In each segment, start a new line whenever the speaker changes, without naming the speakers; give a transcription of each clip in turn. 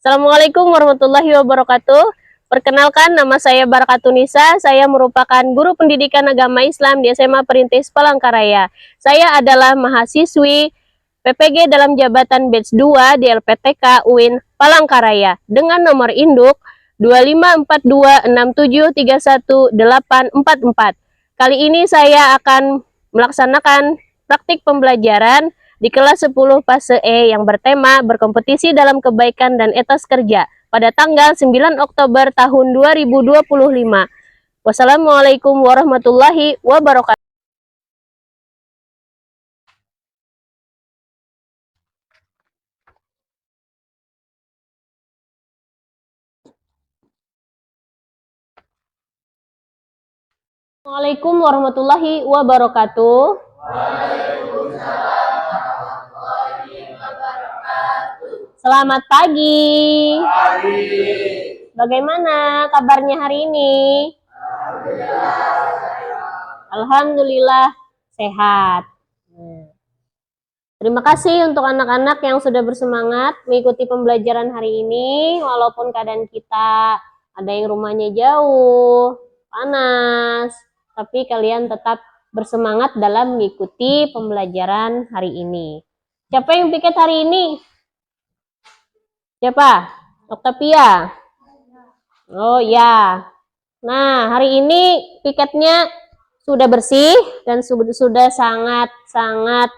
Assalamualaikum warahmatullahi wabarakatuh. Perkenalkan, nama saya Barakatunisa. Saya merupakan guru pendidikan agama Islam di SMA Perintis Palangkaraya. Saya adalah mahasiswi PPG dalam jabatan batch 2 di LPTK UIN Palangkaraya dengan nomor induk 254267318844. Kali ini saya akan melaksanakan praktik pembelajaran di kelas 10 fase E yang bertema berkompetisi dalam kebaikan dan etos kerja pada tanggal 9 Oktober tahun 2025. Wassalamualaikum warahmatullahi wabarakatuh. Assalamualaikum warahmatullahi wabarakatuh. Selamat pagi. Bagaimana kabarnya hari ini? Alhamdulillah sehat. Terima kasih untuk anak-anak yang sudah bersemangat mengikuti pembelajaran hari ini, walaupun keadaan kita ada yang rumahnya jauh, panas, tapi kalian tetap bersemangat dalam mengikuti pembelajaran hari ini. Siapa yang piket hari ini? Siapa? Oktavia? Oh ya. Nah, hari ini piketnya sudah bersih dan sudah sangat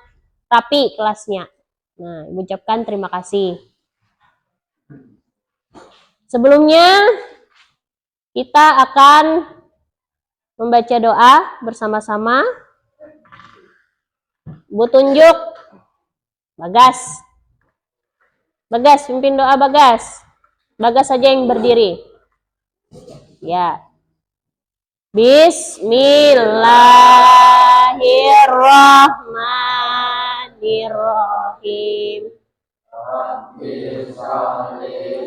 rapi kelasnya. Nah, Ibu ucapkan terima kasih. Sebelumnya, kita akan membaca doa bersama-sama. Ibu tunjuk. Bagas. Bagas, pimpin doa Bagas. Bagas saja yang berdiri. Ya. Bismillahirrahmanirrahim.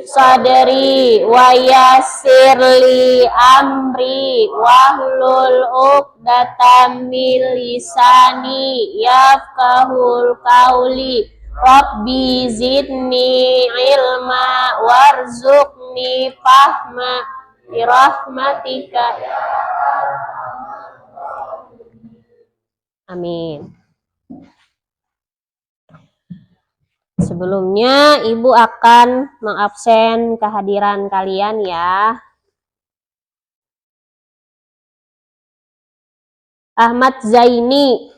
Sadri wa yassirli amri wahlul uqdatam min lisani yafqahul qauli rabbi zidni ilma warzuqni fahma birahmatika. Amin. Sebelumnya, Ibu akan mengabsen kehadiran kalian ya. Ahmad Zaini.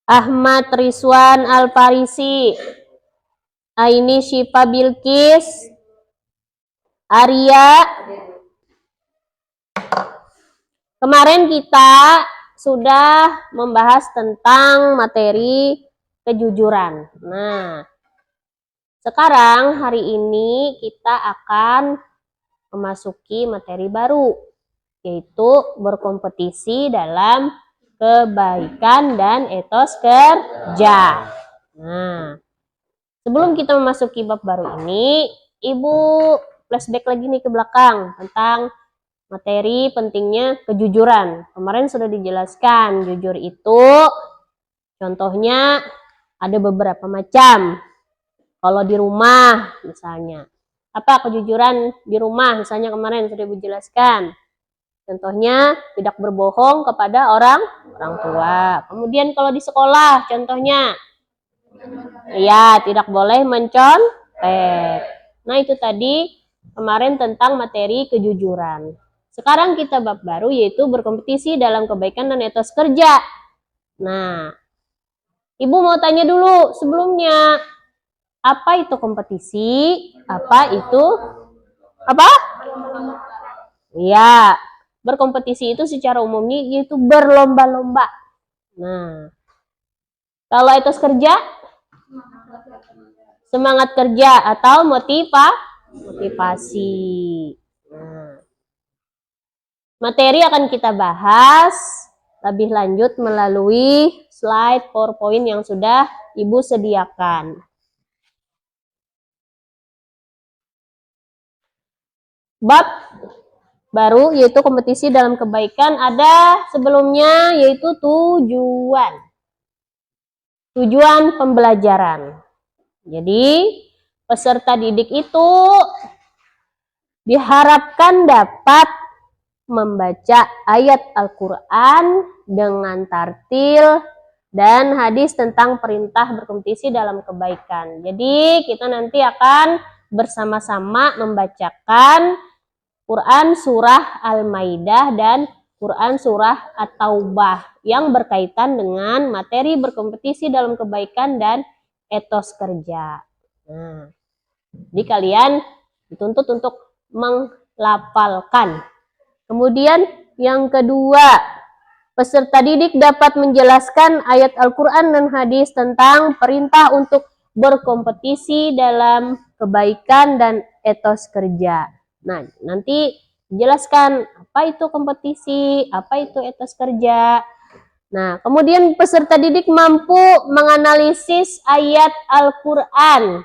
Ahmad Rizwan Al-Farisi. Aini Syifa Bilkis. Arya. Kemarin kita sudah membahas tentang materi kejujuran. Nah, sekarang hari ini kita akan memasuki materi baru, yaitu berkompetisi dalam kebaikan dan etos kerja. Nah, sebelum kita memasuki bab baru ini, Ibu flashback lagi nih ke belakang tentang materi pentingnya kejujuran. Kemarin sudah dijelaskan, jujur itu contohnya ada beberapa macam. Kalau di rumah misalnya, apa kejujuran di rumah misalnya kemarin sudah dijelaskan. Contohnya tidak berbohong kepada orang tua. Kemudian kalau di sekolah contohnya, ya tidak boleh mencontek. Nah itu tadi kemarin tentang materi kejujuran. Sekarang kita bab baru yaitu berkompetisi dalam kebaikan dan etos kerja. Nah, Ibu mau tanya dulu sebelumnya, apa itu kompetisi? Apa itu? Apa? Ya, berkompetisi itu secara umumnya yaitu berlomba-lomba. Nah, kalau etos kerja? Semangat kerja atau motivasi. Nah, materi akan kita bahas lebih lanjut melalui slide PowerPoint yang sudah Ibu sediakan. Bab baru yaitu kompetisi dalam kebaikan ada sebelumnya yaitu tujuan pembelajaran. Jadi peserta didik itu diharapkan dapat membaca ayat Al-Quran dengan tartil dan hadis tentang perintah berkompetisi dalam kebaikan. Jadi kita nanti akan bersama-sama membacakan Quran surah Al-Maidah dan Quran surah At-Taubah yang berkaitan dengan materi berkompetisi dalam kebaikan dan etos kerja. Nah, jadi kalian dituntut untuk menglafalkan. Kemudian yang kedua, peserta didik dapat menjelaskan ayat Al-Quran dan hadis tentang perintah untuk berkompetisi dalam kebaikan dan etos kerja. Nah, nanti jelaskan apa itu kompetisi, apa itu etos kerja. Nah, kemudian peserta didik mampu menganalisis ayat Al-Quran,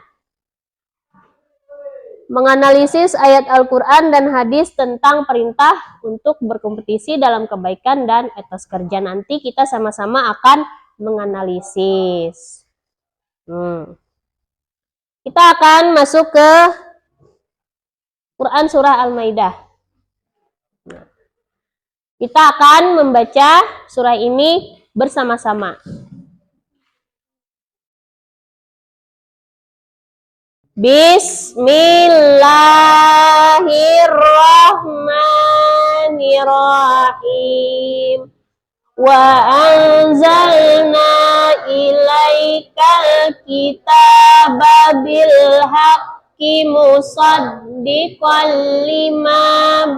menganalisis ayat Al-Quran dan hadis tentang perintah untuk berkompetisi dalam kebaikan dan etos kerja. Nanti kita sama-sama akan menganalisis. Kita akan masuk ke Quran surah Al-Maidah. Kita akan membaca surah ini bersama-sama. Bismillahirrahmanirrahim. Wa anzalna ilaikal kitaba bil haqqi musaddiqan lima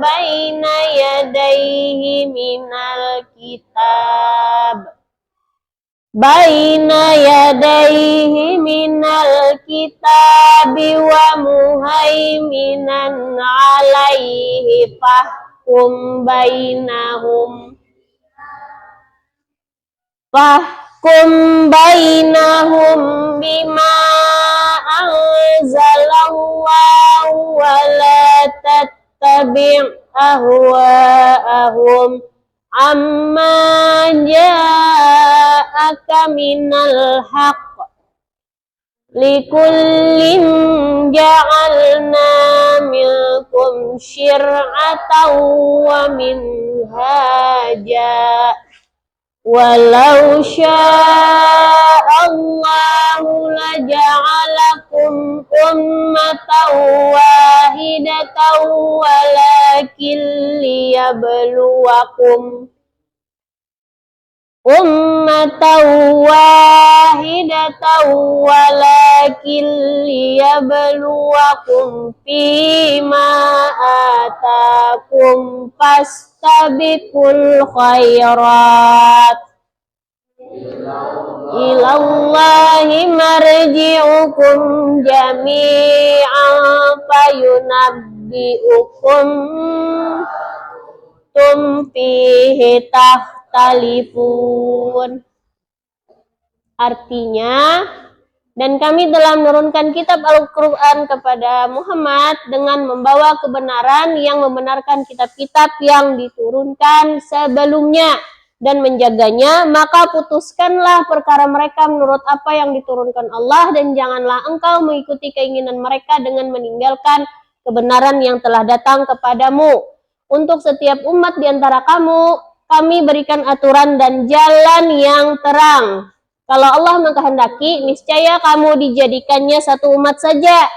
baina yadayhi minal kitab. Baina yadayhi minal kitabi wa muhaiminan alaihi fahkum bainahum bima anzalallahu wa la tattabi' ahwa'ahum amma ja'aka minal haqq likullin ja'alna minkum syir'atan wa minhaja walau sya'allahu laja'alakum ummatan wahidatan walakin liyabluwakum fima atakum fastabiqul khairat ilallahi marji'ukum jami'an fayunabbi'ukum fihi tahtalifun. Artinya, dan kami telah menurunkan kitab Al-Quran kepada Muhammad dengan membawa kebenaran yang membenarkan kitab-kitab yang diturunkan sebelumnya dan menjaganya, maka putuskanlah perkara mereka menurut apa yang diturunkan Allah dan janganlah engkau mengikuti keinginan mereka dengan meninggalkan kebenaran yang telah datang kepadamu. Untuk setiap umat di antara kamu, kami berikan aturan dan jalan yang terang. Kalau Allah mengkehendaki, niscaya kamu dijadikannya satu umat saja.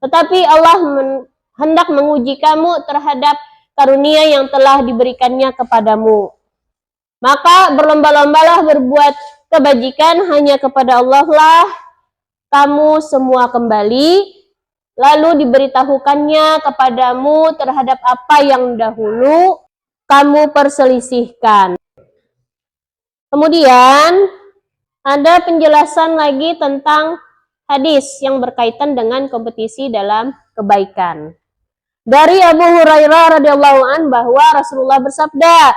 Tetapi Allah hendak menguji kamu terhadap karunia yang telah diberikannya kepadamu. Maka berlomba-lombalah berbuat kebajikan, hanya kepada Allah lah kamu semua kembali. Lalu diberitahukannya kepadamu terhadap apa yang dahulu kamu perselisihkan. Kemudian ada penjelasan lagi tentang hadis yang berkaitan dengan kompetisi dalam kebaikan. Dari Abu Hurairah radhiyallahu an bahwa Rasulullah bersabda,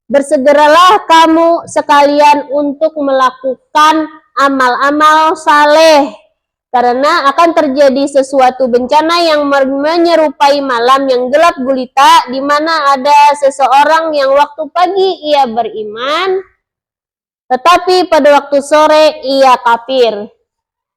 bersegeralah kamu sekalian untuk melakukan amal-amal saleh, karena akan terjadi sesuatu bencana yang menyerupai malam yang gelap gulita, di mana ada seseorang yang waktu pagi ia beriman, tetapi pada waktu sore ia kafir.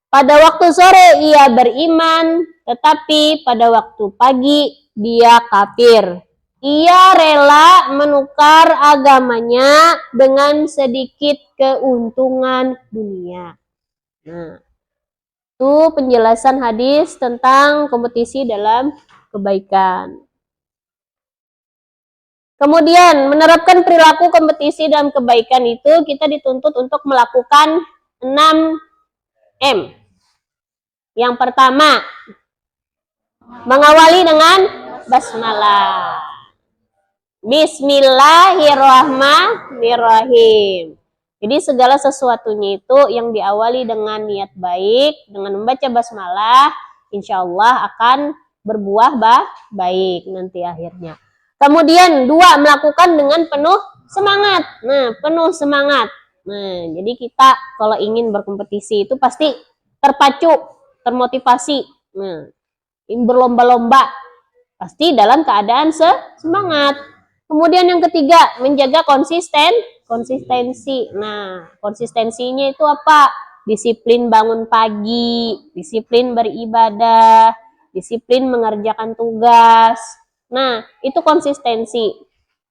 Pada waktu sore ia beriman, tetapi pada waktu pagi dia kafir. Ia rela menukar agamanya dengan sedikit keuntungan dunia. Nah, itu penjelasan hadis tentang kompetisi dalam kebaikan. Kemudian, menerapkan perilaku kompetisi dalam kebaikan itu kita dituntut untuk melakukan 6M. Yang pertama, mengawali dengan basmalah. Bismillahirrahmanirrahim. Jadi segala sesuatunya itu yang diawali dengan niat baik, dengan membaca basmalah, insya Allah akan berbuah baik nanti akhirnya. Kemudian 2, melakukan dengan penuh semangat. Nah, penuh semangat. Nah, jadi kita kalau ingin berkompetisi itu pasti terpacu, termotivasi. Nah, ingin berlomba-lomba pasti dalam keadaan semangat. Kemudian yang ketiga, menjaga konsistensi. Nah, konsistensinya itu apa? Disiplin bangun pagi, disiplin beribadah, disiplin mengerjakan tugas. Nah, itu konsistensi.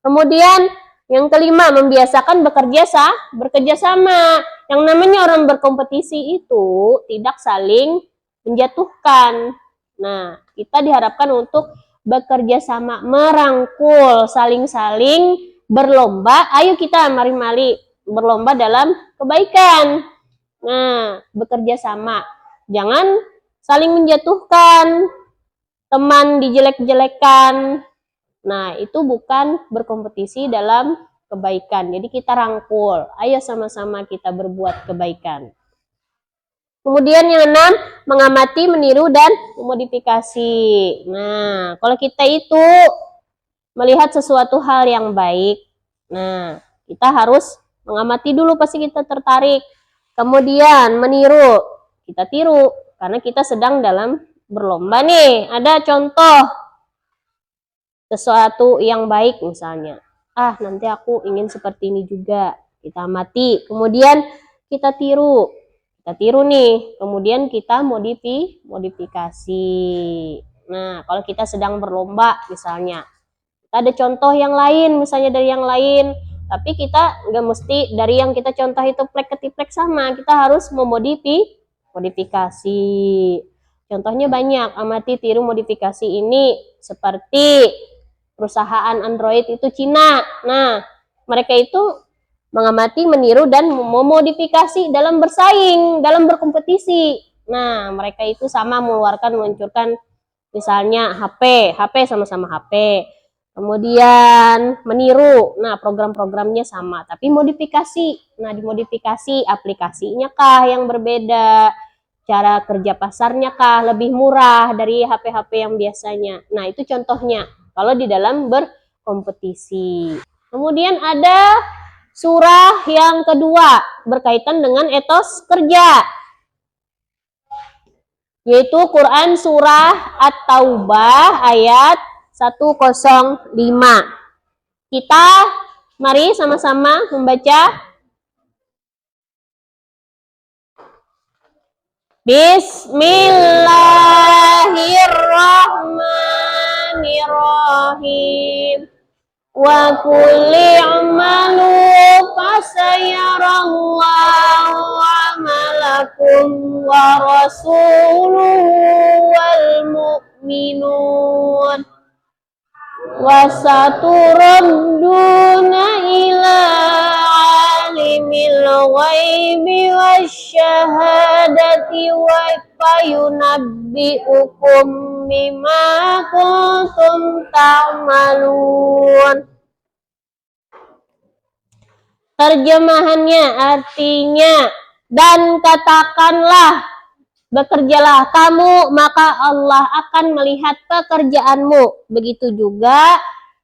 Kemudian yang kelima, membiasakan bekerja sama. Yang namanya orang berkompetisi itu tidak saling menjatuhkan. Nah, kita diharapkan untuk bekerja sama, merangkul, saling-saling berlomba. Ayo kita mari-mari berlomba dalam kebaikan. Nah, bekerja sama. Jangan saling menjatuhkan, teman dijelek-jelekan. Nah, itu bukan berkompetisi dalam kebaikan. Jadi kita rangkul. Ayo sama-sama kita berbuat kebaikan. Kemudian yang 6, mengamati, meniru, dan memodifikasi. Nah, kalau kita itu melihat sesuatu hal yang baik, nah, kita harus mengamati dulu, pasti kita tertarik. Kemudian meniru, kita tiru, karena kita sedang dalam berlomba nih. Ada contoh sesuatu yang baik misalnya. Nanti aku ingin seperti ini juga. Kita amati, kemudian kita tiru. Kita tiru nih, kemudian kita modifikasi. Nah, kalau kita sedang berlomba misalnya, kita ada contoh yang lain, misalnya dari yang lain, tapi kita nggak mesti dari yang kita contoh itu plek-ketiplek sama, kita harus modifikasi. Contohnya banyak, amati, tiru, modifikasi ini seperti perusahaan Android itu Cina. Nah, mereka itu mengamati, meniru, dan memodifikasi dalam bersaing, dalam berkompetisi. Nah, mereka itu sama meluncurkan misalnya HP sama-sama HP. Kemudian meniru, nah program-programnya sama, tapi modifikasi. Nah, dimodifikasi aplikasinya kah yang berbeda, cara kerja pasarnya kah lebih murah dari HP-HP yang biasanya. Nah, itu contohnya kalau di dalam berkompetisi. Kemudian ada surah yang kedua berkaitan dengan etos kerja, yaitu Quran surah At-Taubah ayat 105. Kita mari sama-sama membaca. Bismillahirrahmanirrahim. Wa kulli amalu fasayarallahu amalakum wa rasuluhu wal mu'minun wa saturadduna ila alimil ghaibi wasyahadati wa fayunabbi'ukum bima kuntum ta'malun. Terjemahannya artinya, dan katakanlah, bekerjalah kamu, maka Allah akan melihat pekerjaanmu. Begitu juga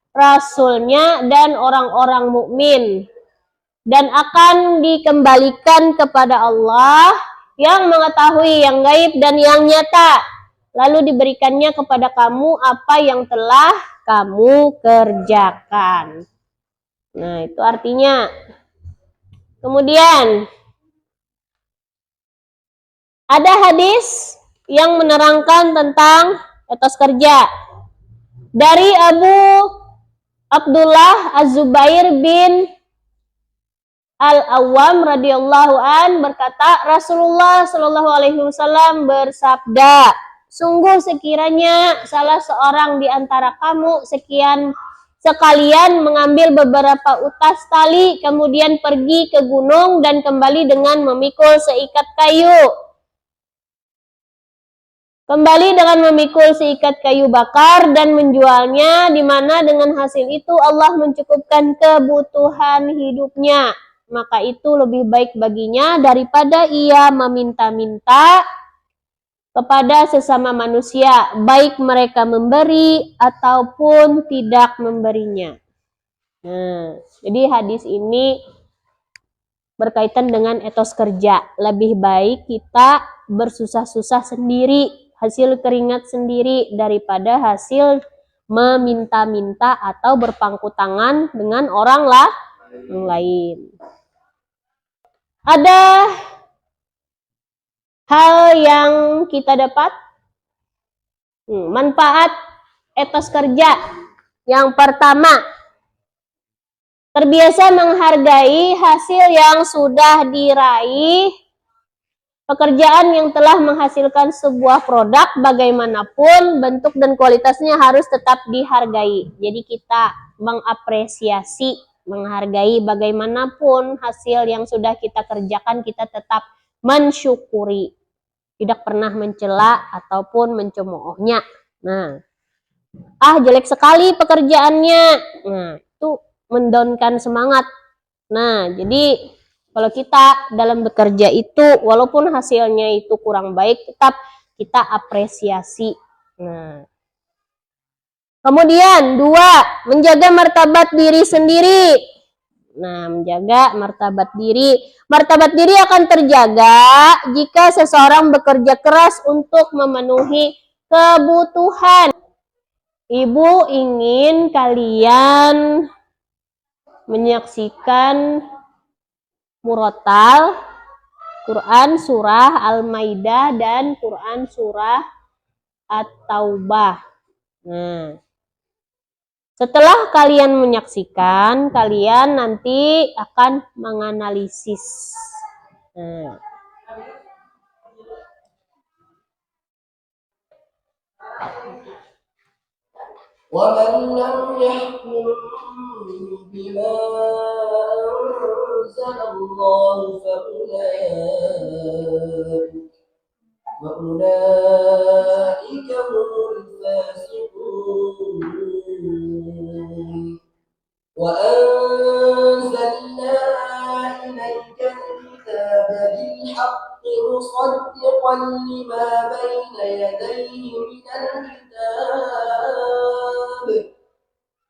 Rasulnya dan orang-orang mukmin. Dan akan dikembalikan kepada Allah yang mengetahui yang gaib dan yang nyata. Lalu diberikannya kepada kamu apa yang telah kamu kerjakan. Nah, itu artinya. Kemudian Ada hadis yang menerangkan tentang etos kerja dari Abu Abdullah Az-Zubair bin Al-Awwam radhiyallahu an berkata, Rasulullah shallallahu alaihi wasallam bersabda, sungguh sekiranya salah seorang di antara kamu sekalian mengambil beberapa utas tali, kemudian pergi ke gunung dan kembali dengan memikul seikat kayu. Kembali dengan memikul seikat kayu bakar dan menjualnya, di mana dengan hasil itu Allah mencukupkan kebutuhan hidupnya. Maka itu lebih baik baginya daripada ia meminta-minta kepada sesama manusia, baik mereka memberi ataupun tidak memberinya. Nah, jadi hadis ini berkaitan dengan etos kerja. Lebih baik kita bersusah-susah sendiri, hasil keringat sendiri daripada hasil meminta-minta atau berpangku tangan dengan orang lain. Ada hal yang kita dapat manfaat etos kerja. Yang pertama, terbiasa menghargai hasil yang sudah diraih. Pekerjaan yang telah menghasilkan sebuah produk, bagaimanapun bentuk dan kualitasnya harus tetap dihargai. Jadi kita mengapresiasi, menghargai bagaimanapun hasil yang sudah kita kerjakan, kita tetap mensyukuri. Tidak pernah mencela ataupun mencemoohnya. Nah, jelek sekali pekerjaannya. Nah, itu mendownkan semangat. Nah, jadi kalau kita dalam bekerja itu, walaupun hasilnya itu kurang baik, tetap kita apresiasi. Nah, kemudian 2, menjaga martabat diri sendiri. Nah, menjaga martabat diri. Martabat diri akan terjaga jika seseorang bekerja keras untuk memenuhi kebutuhan. Ibu ingin kalian menyaksikan murotal Quran surah Al-Maidah dan Quran surah At-Taubah. Nah, setelah kalian menyaksikan, kalian nanti akan menganalisis. Nah. وَمَنْ لَمْ يَحْكُمْ بِمَا أَنْزَلَ اللَّهُ فَأُولَئِكَ هُمُ الْفَاسِقُونَ وَأَنزَلْنَا إِلَيْكَ الْكِتَابَ بِالْحَقِّ مُصَدِّقًا لِمَا بَيْنَ يَدَيْهِ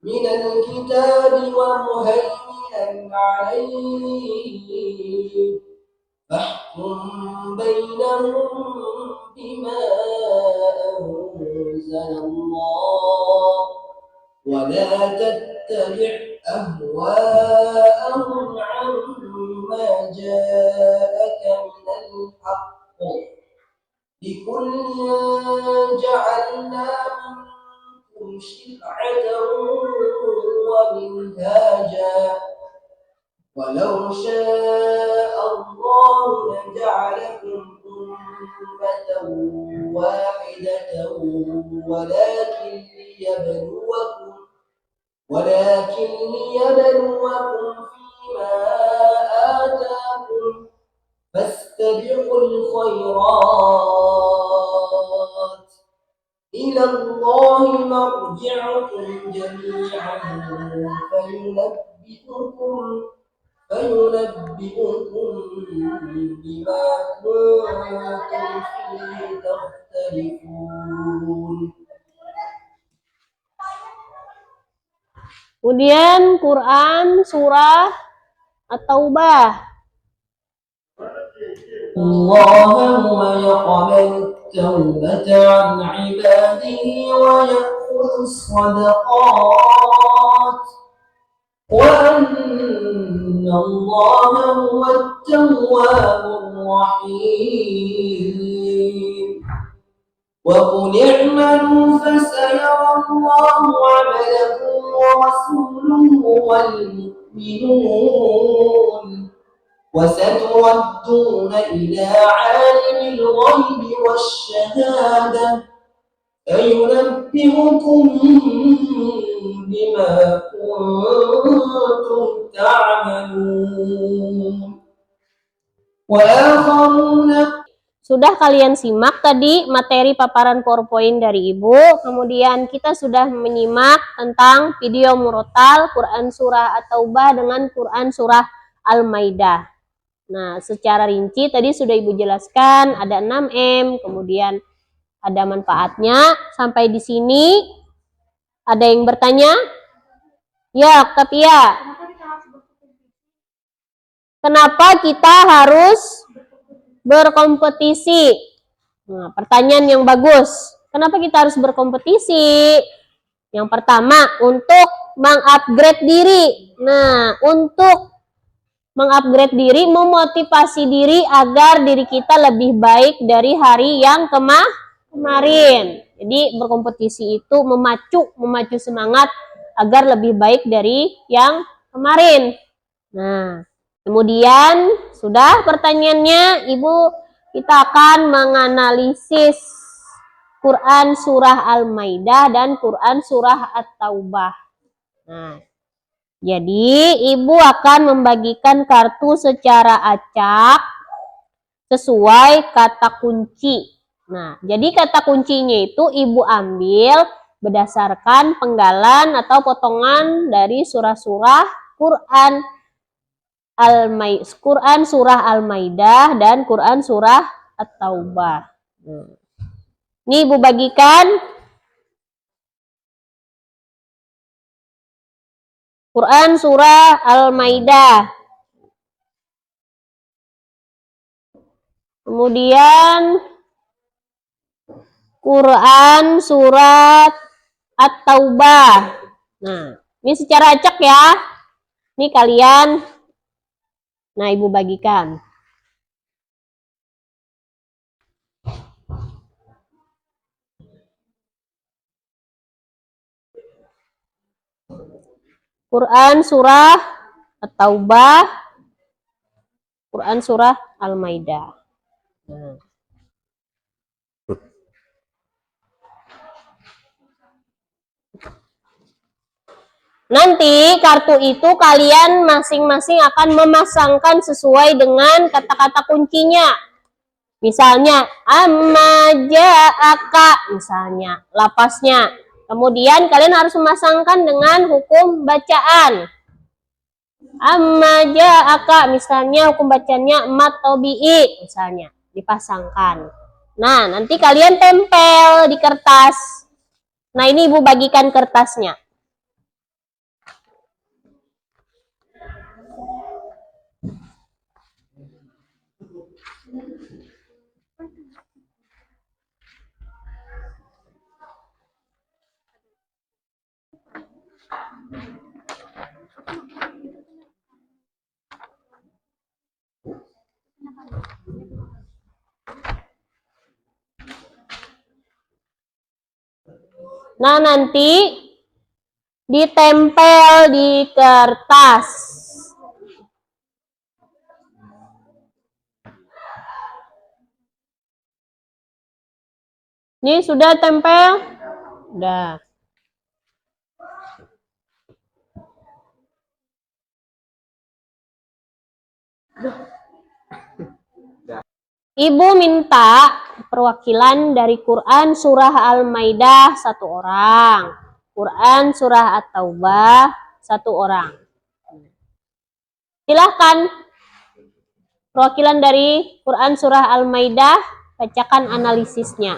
من الكتاب ومهيمنا عليه فاحكم بينهم بما أنزل الله ولا تتبع أهواءهم عما جاءك من الحق لكل جعلنا منكم شرعة ومنهاجا ولو شاء الله لجعلكم أمة واحدة ولكن ليبلوكم فيما آتاكم فاستبقوا الخيرات إلى الله مرجعكم جميعا فينبئكم بما كنتم فيه تختلفون. Kemudian Quran surah At-Taubah. Allah yaqbalu at-taubata 'an 'ibadihi wa ya'khudhu as-sadaqat wa anna
الله هو التواب الرحيم وقل اعملوا فسيرى الله عملكم ورسوله والمؤمنون وستردون إلى عالم الغيب والشهادة فينبئكم بما كنتم تعملون وآخرون.
Sudah kalian simak tadi materi paparan PowerPoint dari Ibu, kemudian kita sudah menyimak tentang video murotal Quran Surah At-Taubah dengan Quran Surah Al-Maidah. Nah, secara rinci tadi sudah Ibu jelaskan, ada 6M, kemudian ada manfaatnya. Sampai di sini, ada yang bertanya? Ya, Katia. Kenapa kita harus berkompetisi? Nah, pertanyaan yang bagus. Kenapa kita harus berkompetisi? Yang pertama, untuk mengupgrade diri. Nah, untuk mengupgrade diri, memotivasi diri agar diri kita lebih baik dari hari yang kemarin. Jadi berkompetisi itu memacu semangat agar lebih baik dari yang kemarin. Nah, kemudian sudah pertanyaannya, Ibu, kita akan menganalisis Quran Surah Al-Maidah dan Quran Surah At-Taubah. Nah, jadi Ibu akan membagikan kartu secara acak sesuai kata kunci. Nah, jadi kata kuncinya itu Ibu ambil berdasarkan penggalan atau potongan dari surah-surah Quran Surah Al-Maidah dan Quran Surah At-Taubah. Ini Ibu bagikan Quran Surah Al-Maidah. Kemudian Quran Surat At-Taubah. Nah, ini secara acak ya. Ini kalian. Nah, Ibu bagikan. Quran Surah At-Taubah, Quran Surah Al-Maidah. Nah. Nanti kartu itu kalian masing-masing akan memasangkan sesuai dengan kata-kata kuncinya. Misalnya, amma ja'aka, misalnya, lapasnya. Kemudian kalian harus memasangkan dengan hukum bacaan. Amma ja'aka, misalnya hukum bacanya mat tobi'i, misalnya, dipasangkan. Nah, nanti kalian tempel di kertas. Nah, ini Ibu bagikan kertasnya. Nah, nanti ditempel di kertas. Ini sudah tempel? Udah. Ibu minta perwakilan dari Quran Surah Al-Maidah 1 orang. Quran Surah At-Taubah 1 orang. Silahkan perwakilan dari Quran Surah Al-Maidah, bacakan analisisnya.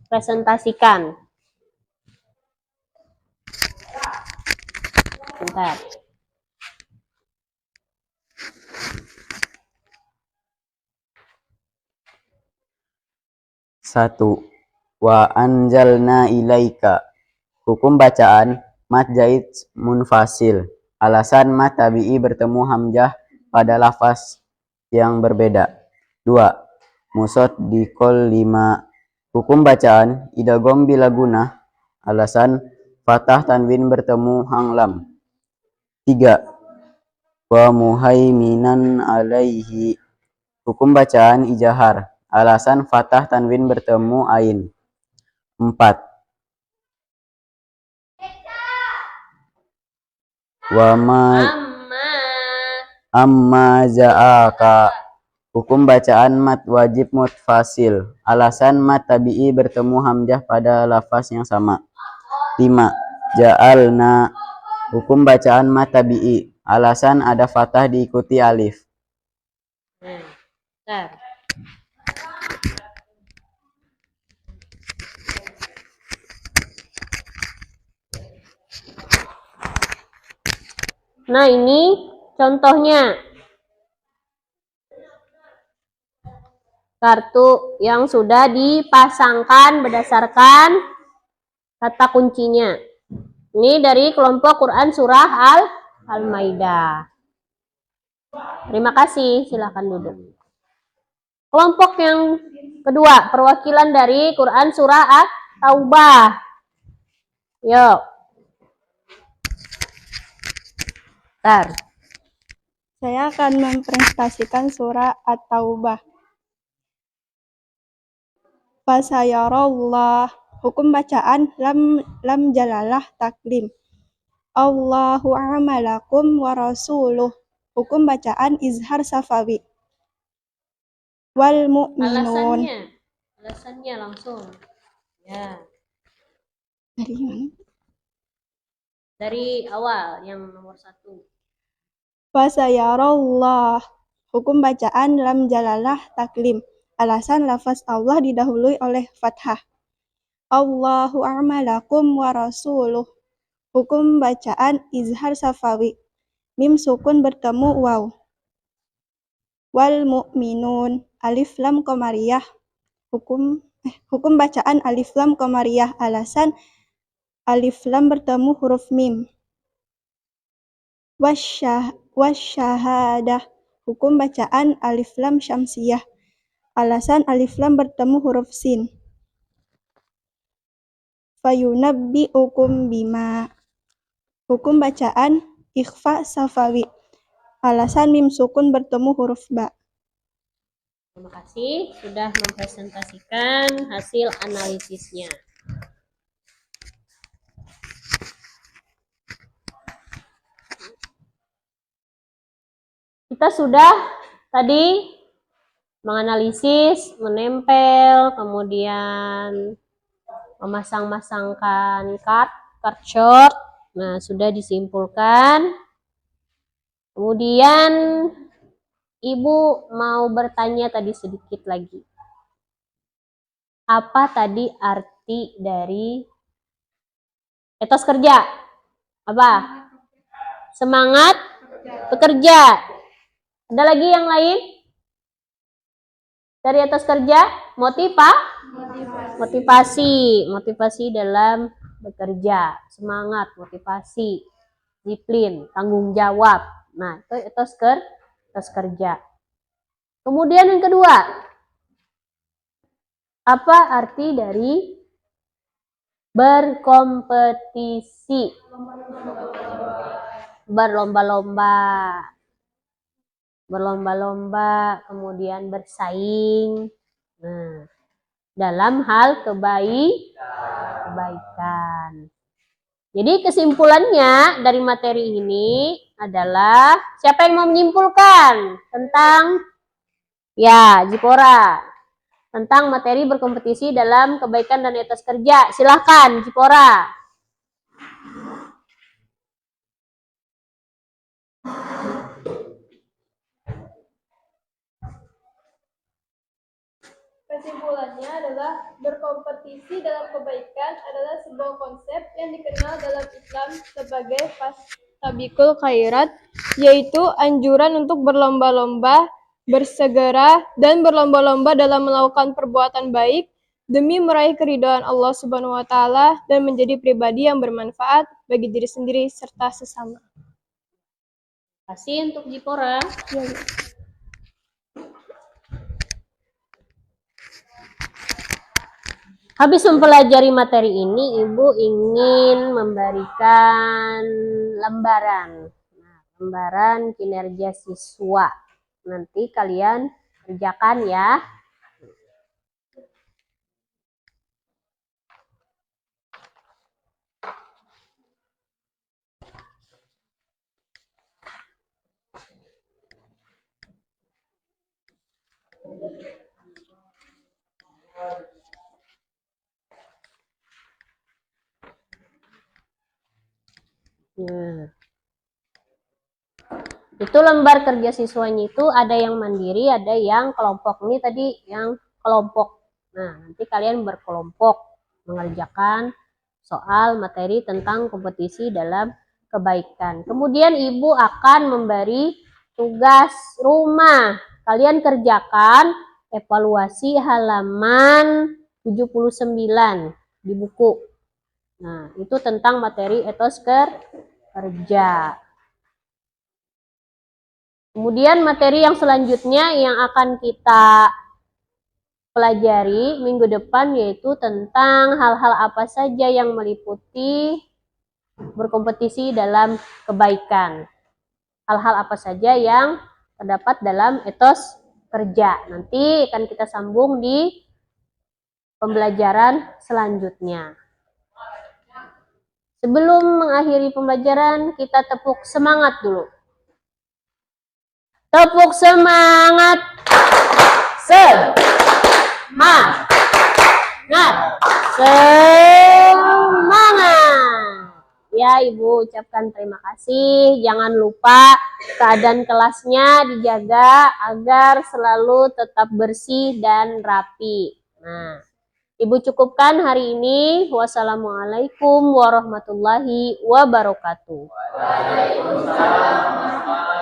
Presentasikan. Bentar.
Satu, wa anjalna ilaika. Hukum bacaan mad zaid munfasil. Alasan mad tabi'i bertemu hamzah pada lafaz yang berbeda. 2. Musod di kol 5. Hukum bacaan idgham bila gunah. Alasan fathah tanwin bertemu hang lam. 3. Wa muhaiminan alaihi. Hukum bacaan ijahar. Alasan fathah tanwin bertemu ain. 4. Wa ma amma ja'aka. Hukum bacaan mad wajib mutfasil. Alasan mad tabi'i bertemu hamzah pada lafaz yang sama. 5. Ja'alna. Hukum bacaan mad tabi'i. Alasan ada fathah diikuti alif.
Nah, ini contohnya. Kartu yang sudah dipasangkan berdasarkan kata kuncinya. Ini dari kelompok Quran Surah Al-Maidah. Terima kasih, silakan duduk. Kelompok yang kedua, perwakilan dari Quran Surah At-Taubah. Yuk.
Saya akan mempresentasikan surah At-Taubah. Fasayarallah. Hukum bacaan lam jalalah taklim. Allahu a'malakum wa rasuluh. Hukum bacaan izhar safawi. Wal mu'minun.
Alasannya langsung. Ya.
Dari mana?
Dari awal yang nomor 1.
Fasayarallah. Hukum bacaan lam jalalah taklim. Alasan lafaz Allah didahului oleh fathah. Allahu a'malakum wa rasuluh. Hukum bacaan izhar safawi. Mim sukun bertemu waw. Wal mu'minun. Alif lam qamariyah. Hukum bacaan alif lam qamariyah. Alasan alif lam bertemu huruf mim. Wasyahadah. Hukum bacaan alif lam syamsiyah. Alasan alif lam bertemu huruf sin. Fayunabbi'ukum bima. Hukum bacaan ikhfa safawi. Alasan mim sukun bertemu huruf ba.
Terima kasih sudah mempresentasikan hasil analisisnya. Kita sudah tadi menganalisis, menempel, kemudian memasang-masangkan card short. Nah, sudah disimpulkan. Kemudian Ibu mau bertanya tadi sedikit lagi. Apa tadi arti dari etos kerja? Apa? Semangat bekerja. Ada lagi yang lain? Dari etos kerja? Motivasi dalam bekerja. Semangat, motivasi, disiplin, tanggung jawab. Nah, itu etos kerja. Kemudian yang kedua, apa arti dari berkompetisi? Berlomba-lomba, kemudian bersaing. Nah, dalam hal kebaikan. Jadi kesimpulannya dari materi ini adalah, siapa yang mau menyimpulkan tentang Jipora, tentang materi berkompetisi dalam kebaikan dan etos kerja? Silahkan, Jipora.
Kesimpulannya adalah berkompetisi dalam kebaikan adalah sebuah konsep yang dikenal dalam Islam sebagai fastabiqul khairat, yaitu anjuran untuk berlomba-lomba, bersegera, dan berlomba-lomba dalam melakukan perbuatan baik demi meraih keridhaan Allah Subhanahu wa Ta'ala dan menjadi pribadi yang bermanfaat bagi diri sendiri serta sesama.
Kasih untuk Jipora.
Ya,
Habis mempelajari materi ini, Ibu ingin memberikan lembaran. Nah, lembaran kinerja siswa. Nanti kalian kerjakan ya. Nah, itu lembar kerja siswanya itu ada yang mandiri, ada yang kelompok. Ini tadi yang kelompok. Nah, nanti kalian berkelompok mengerjakan soal materi tentang kompetisi dalam kebaikan. Kemudian Ibu akan memberi tugas rumah. Kalian kerjakan evaluasi halaman 79 di buku. Nah, itu tentang materi etos kerja. Kemudian materi yang selanjutnya yang akan kita pelajari minggu depan yaitu tentang hal-hal apa saja yang meliputi berkompetisi dalam kebaikan. Hal-hal apa saja yang terdapat dalam etos kerja. Nanti akan kita sambung di pembelajaran selanjutnya. Sebelum mengakhiri pembelajaran, kita tepuk semangat dulu. Tepuk semangat. Semangat. Semangat. Ya, Ibu ucapkan terima kasih. Jangan lupa keadaan kelasnya dijaga agar selalu tetap bersih dan rapi. Nah, Ibu cukupkan hari ini. Wassalamualaikum warahmatullahi wabarakatuh. Waalaikumsalam.